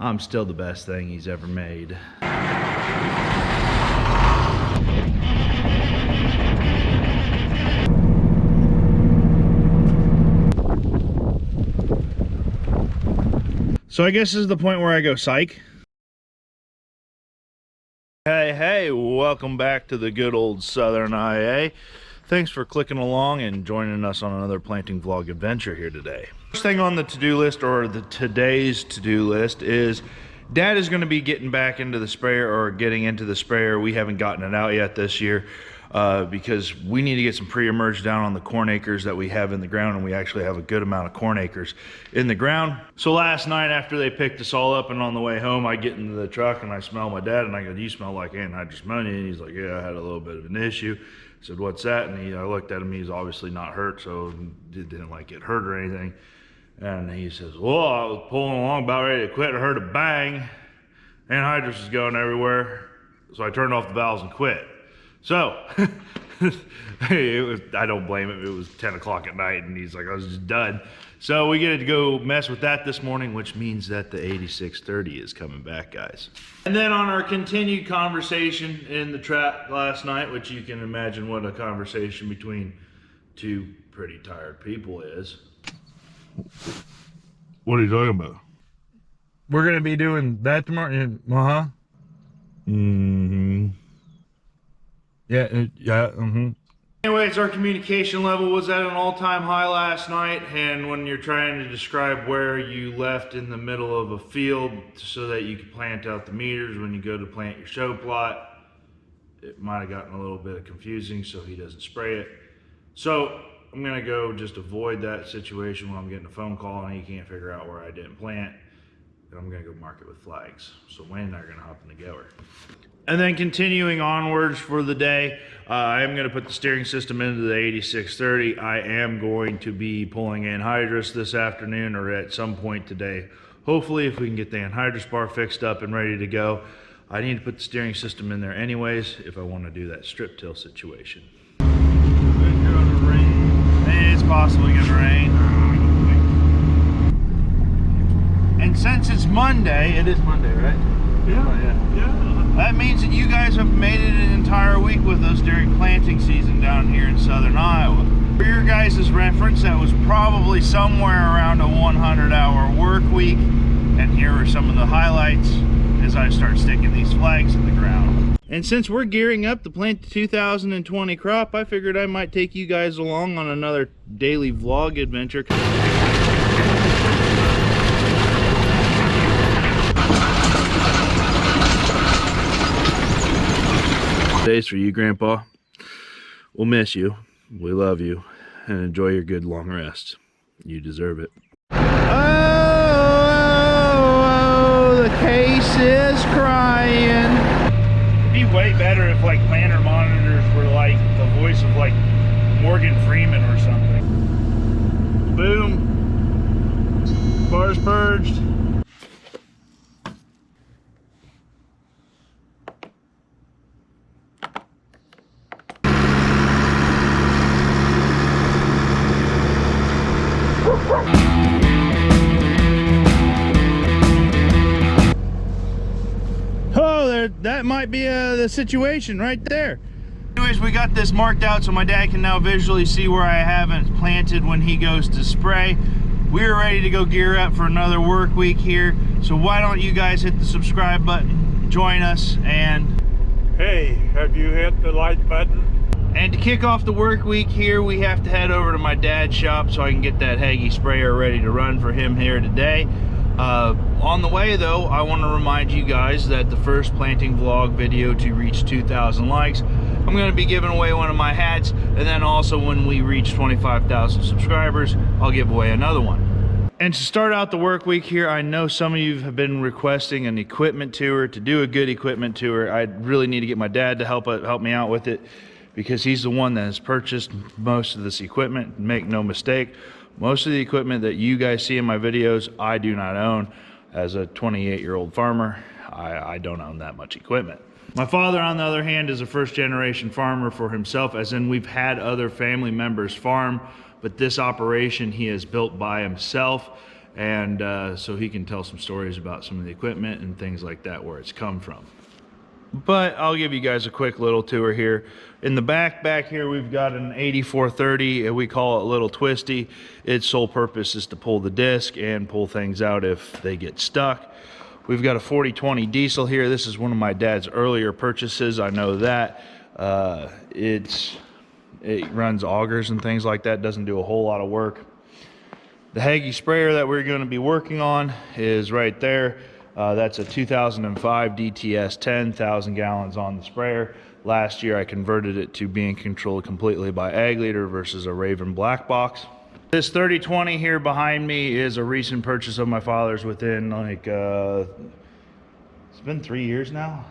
I'm still the best thing he's ever made. So I guess this is the point where I go psych. Hey, welcome back to the good old Southern IA. Thanks for clicking along and joining us on another planting vlog adventure here today. First thing on the to-do list, or today's to-do list, is Dad is going to be getting back into the sprayer, or getting into the sprayer. We haven't gotten it out yet this year because we need to get some pre-emerge down on the corn acres that we have in the ground, and we actually have a good amount of corn acres in the ground. So last night after they picked us all up and on the way home, I get into the truck and I smell my dad, and I go, "Do you smell like anhydrous ammonia?" And he's like, "Yeah, I had a little bit of an issue." I said, "What's that?" And I looked at him, he's obviously not hurt, so it didn't like get hurt or anything. And he says, "Well, I was pulling along about ready to quit. I heard a bang. Anhydrous is going everywhere. So I turned off the valves and quit." So, I don't blame him. It was 10 o'clock at night and he's like, "I was just done." So we get to go mess with that this morning, which means that the 8630 is coming back, guys. And then on our continued conversation in the trap last night, which you can imagine what a conversation between two pretty tired people is. What are you talking about? We're going to be doing that tomorrow. Uh-huh. Mm-hmm. Yeah. Anyways, our communication level was at an all-time high last night, and when you're trying to describe where you left in the middle of a field so that you could plant out the meters when you go to plant your show plot, it might have gotten a little bit confusing, so he doesn't spray it. So I'm gonna go just avoid that situation when I'm getting a phone call and he can't figure out where I didn't plant, and I'm gonna go mark it with flags. So Wayne and I are gonna hop in together. And then continuing onwards for the day, I am going to put the steering system into the 8630. I am going to be pulling anhydrous this afternoon or at some point today. Hopefully, if we can get the anhydrous bar fixed up and ready to go. I need to put the steering system in there anyways if I want to do that strip till situation. It's possibly going to rain. And since it's Monday, it is Monday, right? Yeah. That means that you guys have made it an entire week with us during planting season down here in Southern Iowa. For your guys' reference, that was probably somewhere around a 100-hour work week. And here are some of the highlights as I start sticking these flags in the ground. And since we're gearing up to plant the 2020 crop, I figured I might take you guys along on another daily vlog adventure. Days for you, Grandpa. We'll miss you. We love you. And enjoy your good long rest. You deserve it. Oh, the case is crying. It'd be way better if like planter monitors were like the voice of like Morgan Freeman or something. Boom. Bars purged. Oh, that might be the situation right there. Anyways, we got this marked out so my dad can now visually see where I haven't planted when he goes to spray. We're ready to go gear up for another work week here. So why don't you guys hit the subscribe button, join us, and... Hey, have you hit the like button? And to kick off the work week here, we have to head over to my dad's shop so I can get that Hagee sprayer ready to run for him here today. On the way though, I want to remind you guys that the first planting vlog video to reach 2,000 likes, I'm going to be giving away one of my hats, and then also when we reach 25,000 subscribers, I'll give away another one. And to start out the work week here, I know some of you have been requesting an equipment tour. To do a good equipment tour, I really need to get my dad to help me out with it, because he's the one that has purchased most of this equipment. Make no mistake, most of the equipment that you guys see in my videos, I do not own. As a 28-year-old farmer, I don't own that much equipment. My father, on the other hand, is a first-generation farmer for himself, as in we've had other family members farm, but this operation he has built by himself. and so he can tell some stories about some of the equipment and things like that, where it's come from. But I'll give you guys a quick little tour here. In the back here, we've got an 8430, and we call it Little Twisty. Its sole purpose is to pull the disc and pull things out if they get stuck. We've got a 4020 diesel here. This is one of my dad's earlier purchases, I know that. It runs augers and things like that, doesn't do a whole lot of work. The Hagee sprayer that we're going to be working on is right there. That's a 2005 DTS 10,000 gallons on the sprayer. Last year I converted it to being controlled completely by Ag Leader versus a Raven black box. This 3020 here behind me is a recent purchase of my father's within like, it's been 3 years now.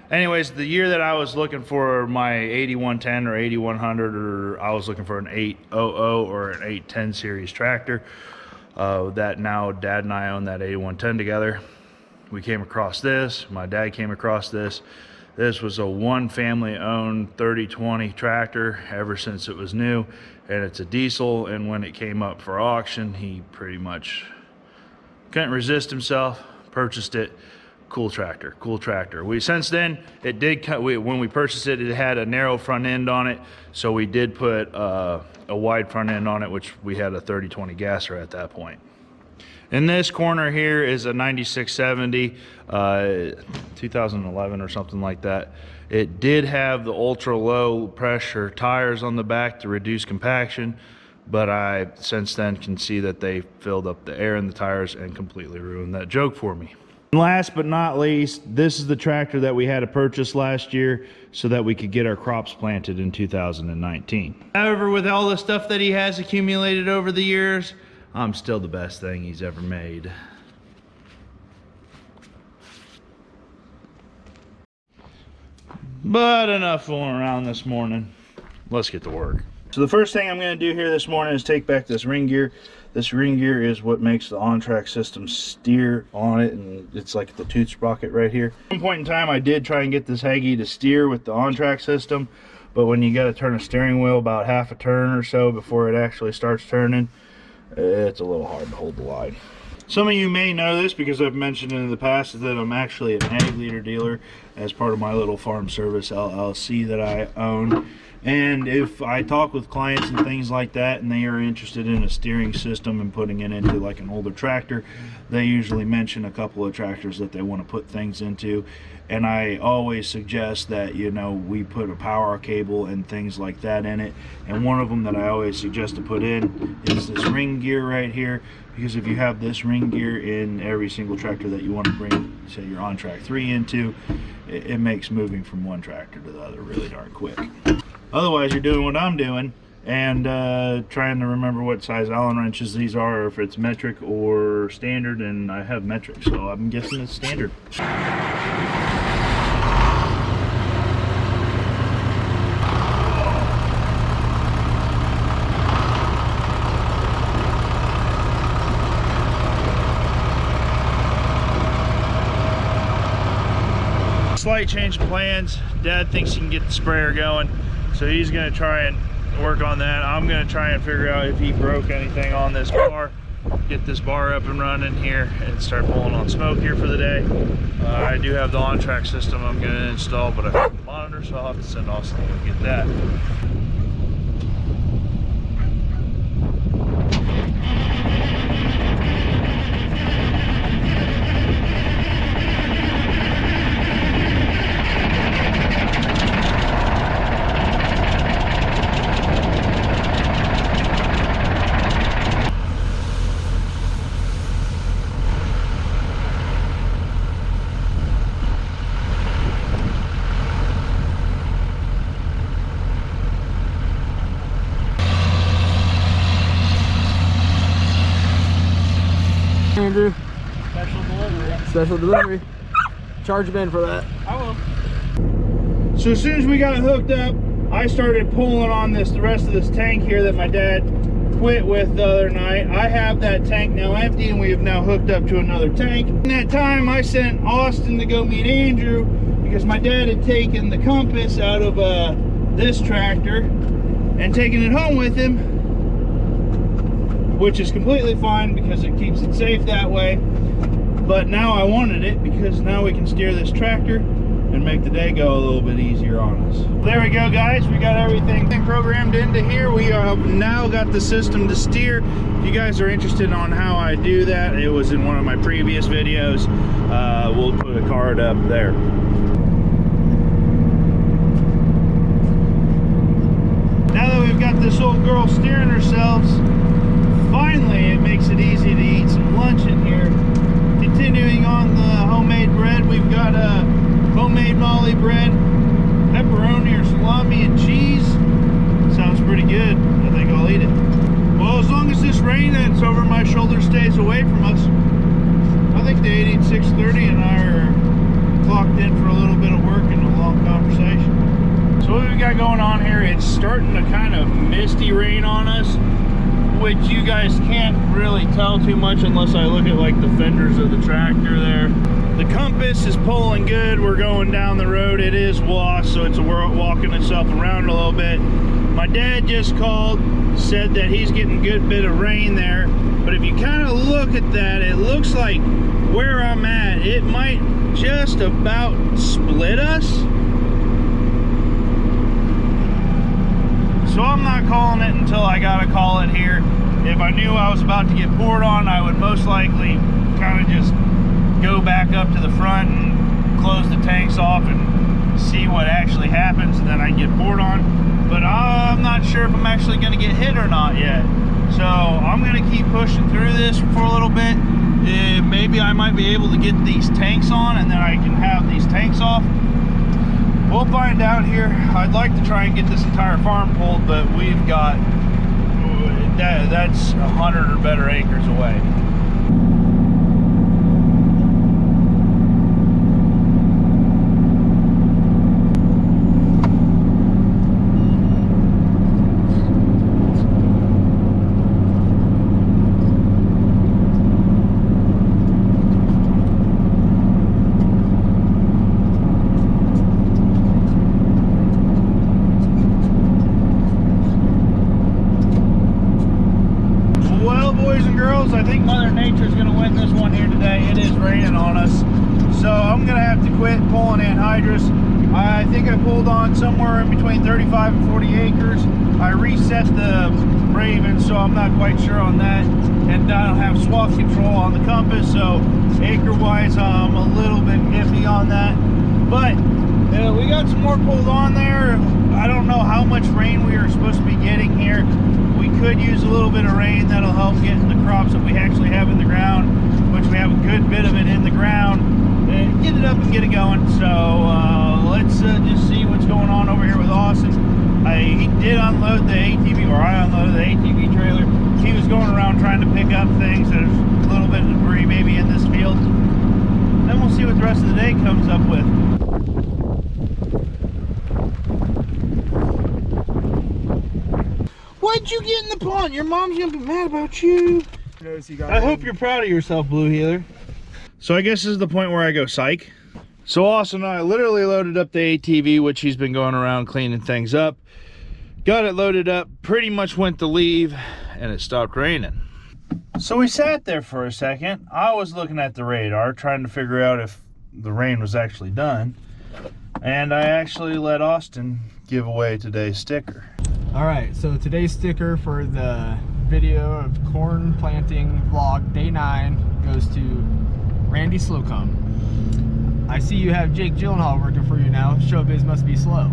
Anyways, the year that I was looking for my 8110 or 8100, or I was looking for an 800 or an 810 series tractor, that now Dad and I own that 8110 together. We came across this, my dad came across this. This was a one family owned 3020 tractor ever since it was new, and it's a diesel, and when it came up for auction, he pretty much couldn't resist himself, purchased it. Cool tractor, cool tractor. Since then, it did cut, when we purchased it, it had a narrow front end on it, so we did put a wide front end on it, which we had a 3020 gasser at that point. In this corner here is a 9670, 2011 or something like that. It did have the ultra low pressure tires on the back to reduce compaction, but I since then can see that they filled up the air in the tires and completely ruined that joke for me. Last but not least, this is the tractor that we had to purchase last year so that we could get our crops planted in 2019. However, with all the stuff that he has accumulated over the years, I'm still the best thing he's ever made. But enough fooling around this morning. Let's get to work. So the first thing I'm going to do here this morning is take back this ring gear. This ring gear is what makes the on-track system steer on it, and it's like the tooth sprocket right here. At one point in time, I did try and get this Hagee to steer with the on-track system, but when you got to turn a steering wheel about half a turn or so before it actually starts turning, it's a little hard to hold the line. Some of you may know this because I've mentioned it in the past, is that I'm actually an Ag Leader dealer as part of my little farm service LLC that I own. And if I talk with clients and things like that, and they are interested in a steering system and putting it into like an older tractor, they usually mention a couple of tractors that they want to put things into. And I always suggest that, you know, we put a power cable and things like that in it. And one of them that I always suggest to put in is this ring gear right here, because if you have this ring gear in every single tractor that you want to bring, say, your on-track 3 into, it makes moving from one tractor to the other really darn quick. Otherwise, you're doing what I'm doing and trying to remember what size Allen wrenches these are, or if it's metric or standard, and I have metric, so I'm guessing it's standard. Slight change of plans. Dad thinks he can get the sprayer going, so he's going to try and work on that. I'm going to try and figure out if he broke anything on this bar, get this bar up and running here and start pulling on smoke here for the day. I do have the on-track system I'm going to install, but I have the monitor, so I'll have to send Austin to go get that. Andrew. Special delivery. Special delivery. Charge Ben for that. I will. So as soon as we got it hooked up, I started pulling on the rest of this tank here that my dad quit with the other night. I have that tank now empty, and we have now hooked up to another tank. In that time, I sent Austin to go meet Andrew because my dad had taken the compass out of this tractor and taken it home with him. which is completely fine because it keeps it safe that way. But now I wanted it because now we can steer this tractor and make the day go a little bit easier on us. There we go, guys. We got everything programmed into here. We have now got the system to steer. If you guys are interested on how I do that, it was in one of my previous videos. We'll put a card up there. Now that we've got this old girl steering ourselves, finally it makes it easy to eat some lunch in here. Continuing on the homemade bread, we've got a homemade Molly bread, pepperoni or salami and cheese. Sounds pretty good. I think I'll eat it. Well, as long as this rain that's over my shoulder stays away from us, I think the 88630 and I are clocked in for a little bit of work and a long conversation. So what we got going on here, it's starting to kind of misty rain on us, which you guys can't really tell too much unless I look at like the fenders of the tractor there. The compass is pulling good. We're going down the road. It is washed, so it's walking itself around a little bit. My dad just called, said that he's getting a good bit of rain there. But if you kind of look at that, it looks like where I'm at, it might just about split us. So I'm not calling it until I gotta call it here. If I knew I was about to get poured on, I would most likely kind of just go back up to the front and close the tanks off and see what actually happens, and then I get poured on. But I'm not sure if I'm actually going to get hit or not yet. So I'm going to keep pushing through this for a little bit. Maybe I might be able to get these tanks on, and then I can have these tanks off. We'll find out here. I'd like to try and get this entire farm pulled, but we've got that's 100 or better acres away. I think Mother Nature's going to win this one here today. It is raining on us, so I'm going to have to quit pulling anhydrous. I think I pulled on somewhere in between 35 and 40 acres. I reset the Raven, so I'm not quite sure on that, and I don't have swath control on the compass, so acre-wise I'm a little bit iffy on that. But we got some more pulled on there. I don't know how much rain we are supposed to be getting here. We could use a little bit of rain. That'll help get the crops that we actually have in the ground, which we have a good bit of it in the ground, and get it up and get it going. So let's just see what's going on over here with Austin. He did unload the ATV, or I unloaded the ATV trailer. He was going around trying to pick up things. There's a little bit of debris maybe in this field. Then we'll see what the rest of the day comes up with. Why'd you get in the pond? Your mom's gonna be mad about you. I hope you're proud of yourself, Blue Healer. So I guess this is the point where I go psych. So Austin and I literally loaded up the ATV, which he's been going around cleaning things up. Got it loaded up, pretty much went to leave, and it stopped raining. So we sat there for a second. I was looking at the radar, trying to figure out if the rain was actually done. And I actually let Austin give away today's sticker. Alright, so today's sticker for the video of corn planting vlog day 9 goes to Randy Slocum. I see you have Jake Gyllenhaal working for you now. Showbiz must be slow.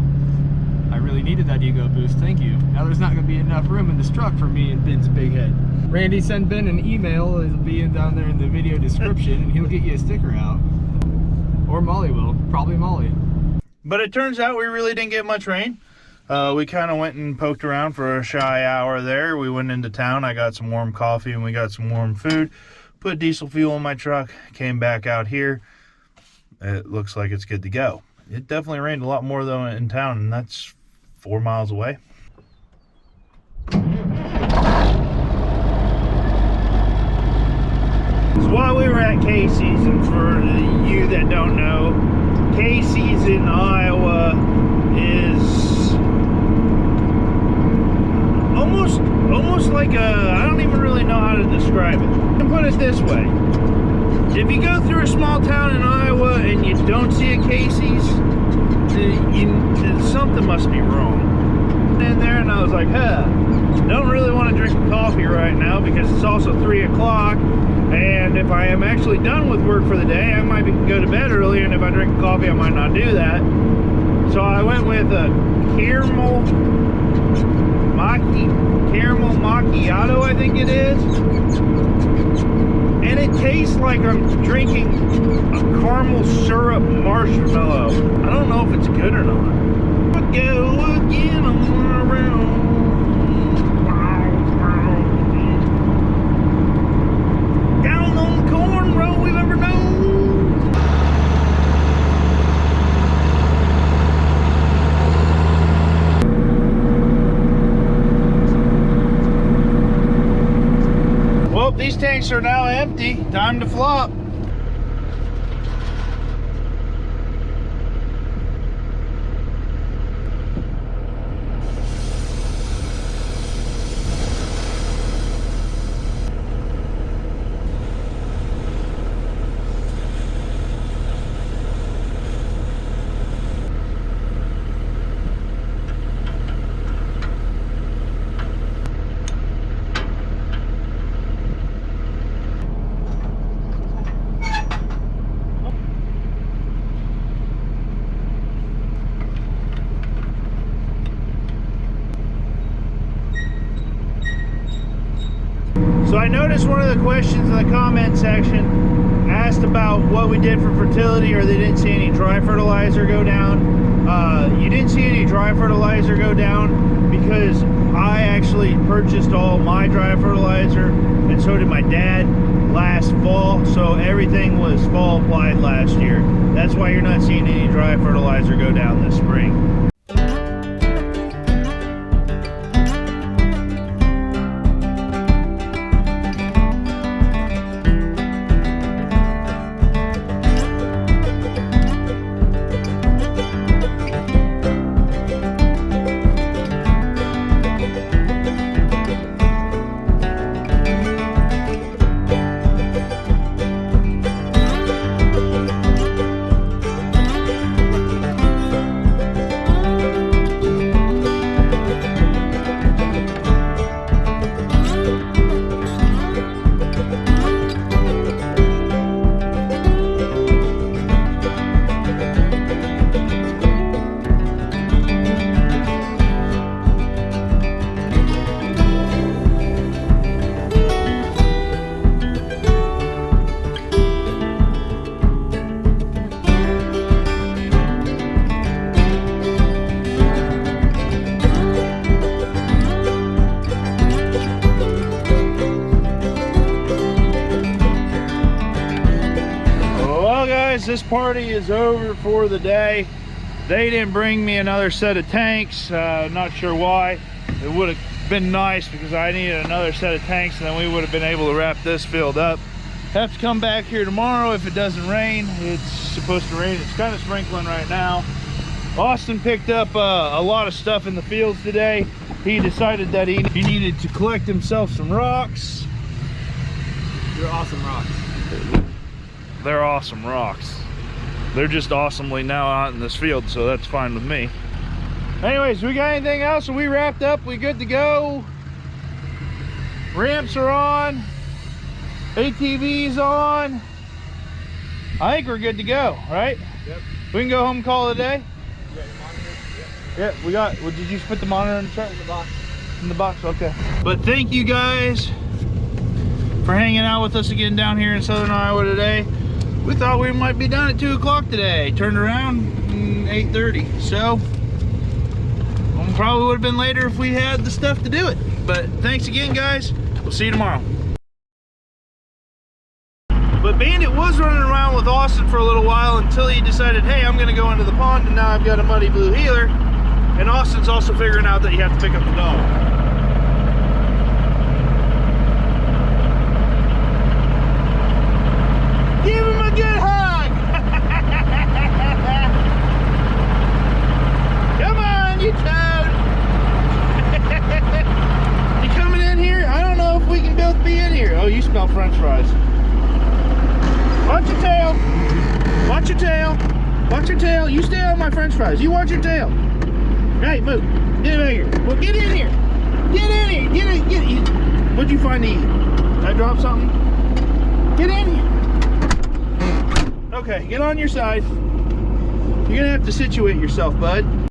I really needed that ego boost, thank you. Now there's not going to be enough room in this truck for me and Ben's big head. Randy, send Ben an email, it'll be down there in the video description, and he'll get you a sticker out. Or Molly will, probably Molly. But it turns out we really didn't get much rain. We kind of went and poked around for a shy hour there. We went into town. I got some warm coffee and we got some warm food. Put diesel fuel in my truck. Came back out here. It looks like it's good to go. It definitely rained a lot more though in town, and that's 4 miles away. So while we were at Casey's, and for you that don't know, Casey's in Iowa is almost like a, I don't even really know describe it. And put it this way. If you go through a small town in Iowa and you don't see a Casey's, something must be wrong. In there and I was like, don't really want to drink coffee right now because it's also 3 o'clock, and if I am actually done with work for the day, I might go to bed early, and if I drink coffee I might not do that. So I went with a caramel macchiato, I think it is, and it tastes like I'm drinking a caramel syrup marshmallow. I don't know if it's good or not. Go again around. Down on the corn road we've ever known. Well, these tanks are now empty. Time to flop. So I noticed one of the questions in the comment section asked about what we did for fertility, or they didn't see any dry fertilizer go down. You didn't see any dry fertilizer go down because I actually purchased all my dry fertilizer, and so did my dad last fall. So everything was fall applied last year. That's why you're not seeing any dry fertilizer go down this spring. This party is over for the day. They didn't bring me another set of tanks. Not sure why. It would have been nice because I needed another set of tanks, and then we would have been able to wrap this field up. Have to come back here tomorrow if it doesn't rain. It's supposed to rain. It's kind of sprinkling right now. Austin picked up a lot of stuff in the fields today. He decided that he needed to collect himself some rocks. They're awesome rocks. They're awesome rocks. They're just awesomely now out in this field, so that's fine with me. Anyways, we got anything else? Are we wrapped up? We good to go? Ramps are on. ATV's on. I think we're good to go, right? Yep. We can go home and call it a day? You got your monitor? Yep. Yeah, we got, well, did you put the monitor in the truck? In the box. In the box, okay. But thank you guys for hanging out with us again down here in Southern Iowa today. We thought we might be done at 2 o'clock today. Turned around 8:30. So probably would have been later if we had the stuff to do it. But thanks again, guys. We'll see you tomorrow. But Bandit was running around with Austin for a little while until he decided, hey, I'm gonna go into the pond, and now I've got a muddy blue heeler. And Austin's also figuring out that you have to pick up the dog. Give him a good hug! Come on, you toad! You coming in here? I don't know if we can both be in here. Oh, you your tail. Watch your tail. You stay on my french fries. You watch your tail. Hey, move. Get in here. Well, get in here. Get in here. Get in. What'd you find to eat? Did I drop something? Get in here. Okay, get on your side. You're gonna have to situate yourself, bud.